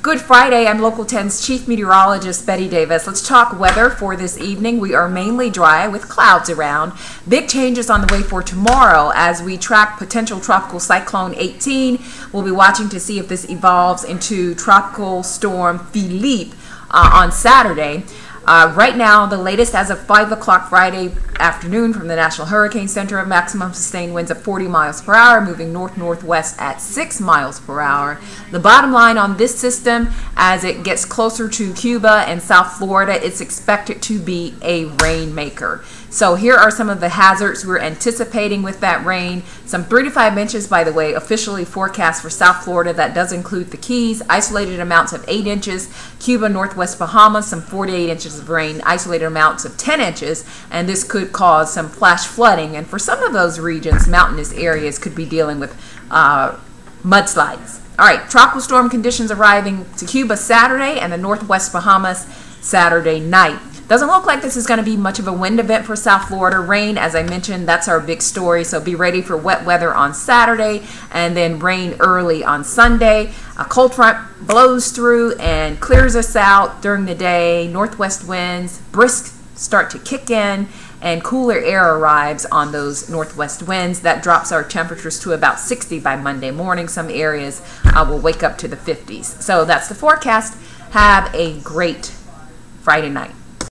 Good Friday. I'm Local 10's Chief Meteorologist Betty Davis. Let's talk weather for this evening. We are mainly dry with clouds around. Big changes on the way for tomorrow as we track potential tropical cyclone 18. We'll be watching to see if this evolves into tropical storm Philippe on Saturday. Right now, the latest as of 5 o'clock Friday afternoon from the National Hurricane Center, maximum sustained winds of 40 miles per hour, moving north-northwest at 6 miles per hour. The bottom line on this system, as it gets closer to Cuba and South Florida, it's expected to be a rainmaker. So here are some of the hazards we're anticipating with that rain. Some 3 to 5 inches, by the way, officially forecast for South Florida. That does include the Keys. Isolated amounts of 8 inches. Cuba, Northwest Bahamas, some 4 to 8 inches of rain. Isolated amounts of 10 inches. And this could cause some flash flooding. And for some of those regions, mountainous areas could be dealing with mudslides. All right, tropical storm conditions arriving to Cuba Saturday and the Northwest Bahamas Saturday night. Doesn't look like this is going to be much of a wind event for South Florida. Rain, as I mentioned, that's our big story. So be ready for wet weather on Saturday and then rain early on Sunday. A cold front blows through and clears us out during the day. Northwest winds, brisk start to kick in, and cooler air arrives on those northwest winds. That drops our temperatures to about 60 by Monday morning. Some areas will wake up to the 50s. So that's the forecast. Have a great Friday night.